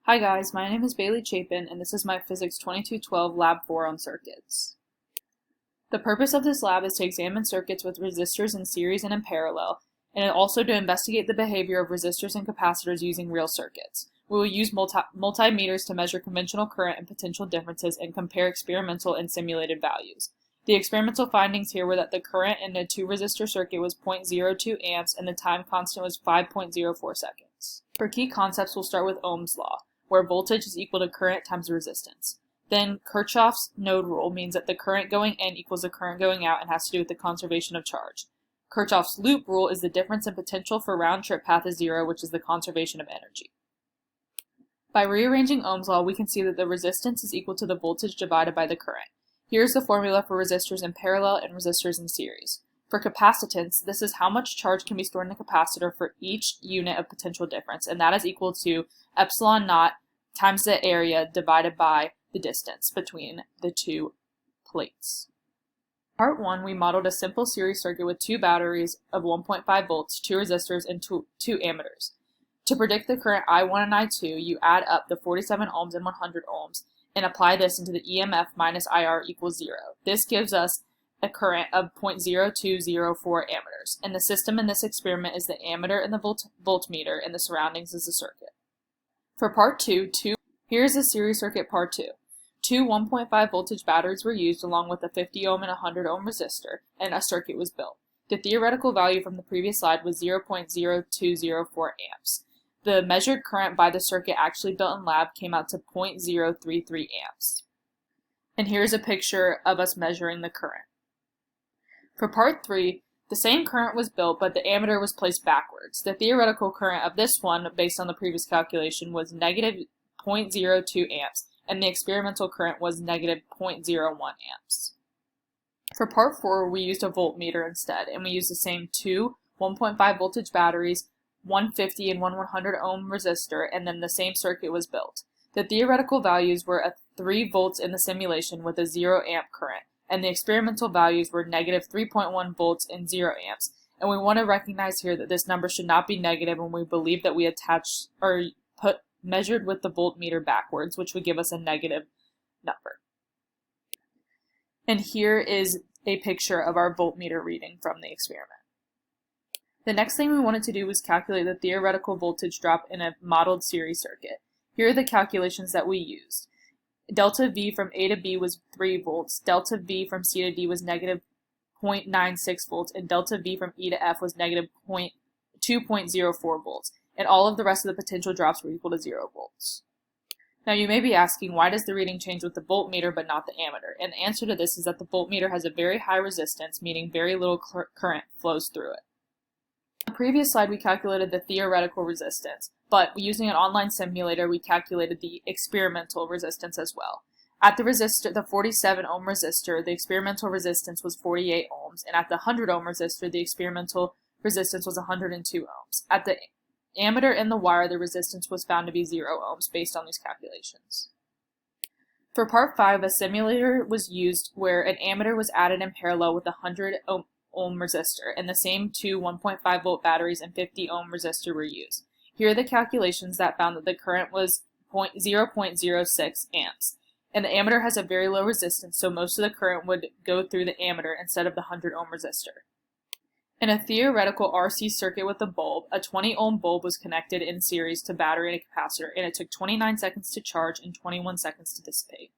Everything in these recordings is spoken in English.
Hi guys, my name is Bailey Chapin and this is my Physics 2212 Lab 4 on circuits. The purpose of this lab is to examine circuits with resistors in series and in parallel, and also to investigate the behavior of resistors and capacitors using real circuits. We will use multimeters to measure conventional current and potential differences and compare experimental and simulated values. The experimental findings here were that the current in a 2-resistor circuit was 0.02 amps and the time constant was 5.04 seconds. For key concepts, we'll start with Ohm's law, where voltage is equal to current times resistance. Then Kirchhoff's node rule means that the current going in equals the current going out and has to do with the conservation of charge. Kirchhoff's loop rule is the difference in potential for round-trip path is zero, which is the conservation of energy. By rearranging Ohm's law, we can see that the resistance is equal to the voltage divided by the current. Here's the formula for resistors in parallel and resistors in series. For capacitance, this is how much charge can be stored in a capacitor for each unit of potential difference, and that is equal to epsilon naught times the area divided by the distance between the two plates. Part 1, we modeled a simple series circuit with 2 batteries of 1.5 volts, 2 resistors, and 2 ammeters. To predict the current I1 and I2, you add up the 47 ohms and 100 ohms and apply this into the EMF minus IR equals 0. This gives us a current of 0.0204 ammeters, and the system in this experiment is the ammeter and the voltmeter, and the surroundings is the circuit. For part 2, here's the series circuit part 2. 2 1.5 voltage batteries were used along with a 50 ohm and 100 ohm resistor, and a circuit was built. The theoretical value from the previous slide was 0.0204 amps. The measured current by the circuit actually built in lab came out to 0.033 amps. And here's a picture of us measuring the current. For part 3, the same current was built, but the ammeter was placed backwards. The theoretical current of this one, based on the previous calculation, was negative 0.02 amps, and the experimental current was negative 0.01 amps. For part 4, we used a voltmeter instead, and we used the same 2 1.5 voltage batteries, 150 and 100 ohm resistor, and then the same circuit was built. The theoretical values were 3 volts in the simulation with a 0 amp current, and the experimental values were negative 3.1 volts and 0 amps. And we want to recognize here that this number should not be negative when we believe that we measured with the voltmeter backwards, which would give us a negative number. And here is a picture of our voltmeter reading from the experiment. The next thing we wanted to do was calculate the theoretical voltage drop in a modeled series circuit. Here are the calculations that we used. Delta V from A to B was 3 volts, delta V from C to D was negative 0.96 volts, and delta V from E to F was negative 2.04 volts, and all of the rest of the potential drops were equal to 0 volts. Now you may be asking, why does the reading change with the voltmeter but not the ammeter? And the answer to this is that the voltmeter has a very high resistance, meaning very little current flows through it. On the previous slide, we calculated the theoretical resistance, but using an online simulator, we calculated the experimental resistance as well. At the 47 ohm resistor, the experimental resistance was 48 ohms, and at the 100 ohm resistor, the experimental resistance was 102 ohms. At the ammeter in the wire, the resistance was found to be 0 ohms based on these calculations. For part 5, a simulator was used where an ammeter was added in parallel with a 100 ohm resistor, and the same 2 1.5 volt batteries and 50 ohm resistor were used. Here are the calculations that found that the current was 0.06 amps, and the ammeter has a very low resistance, so most of the current would go through the ammeter instead of the 100 ohm resistor. In a theoretical RC circuit with a bulb, a 20 ohm bulb was connected in series to battery and a capacitor, and it took 29 seconds to charge and 21 seconds to dissipate.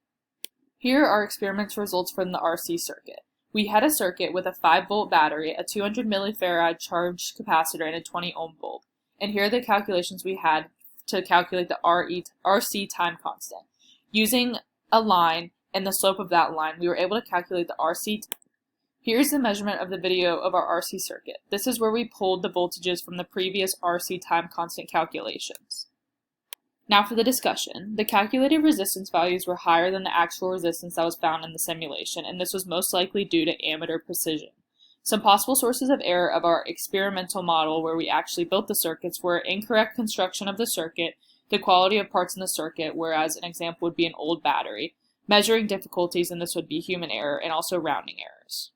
Here are experimental results from the RC circuit. We had a circuit with a 5 volt battery, a 200 millifarad charged capacitor, and a 20 ohm bulb. And here are the calculations we had to calculate the RC time constant. Using a line and the slope of that line, we were able to calculate the RC. Here's the measurement of the video of our RC circuit. This is where we pulled the voltages from the previous RC time constant calculations. Now for the discussion. The calculated resistance values were higher than the actual resistance that was found in the simulation, and this was most likely due to ammeter precision. Some possible sources of error of our experimental model where we actually built the circuits were incorrect construction of the circuit, the quality of parts in the circuit, whereas an example would be an old battery, measuring difficulties, and this would be human error, and also rounding errors.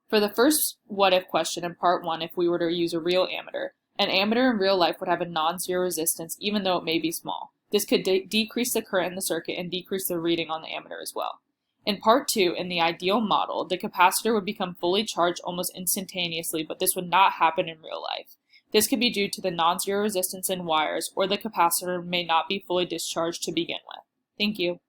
For the first what-if question in part 1, if we were to use a real ammeter, an ammeter in real life would have a non-zero resistance even though it may be small. This could decrease the current in the circuit and decrease the reading on the ammeter as well. In part 2, in the ideal model, the capacitor would become fully charged almost instantaneously, but this would not happen in real life. This could be due to the non-zero resistance in wires, or the capacitor may not be fully discharged to begin with. Thank you.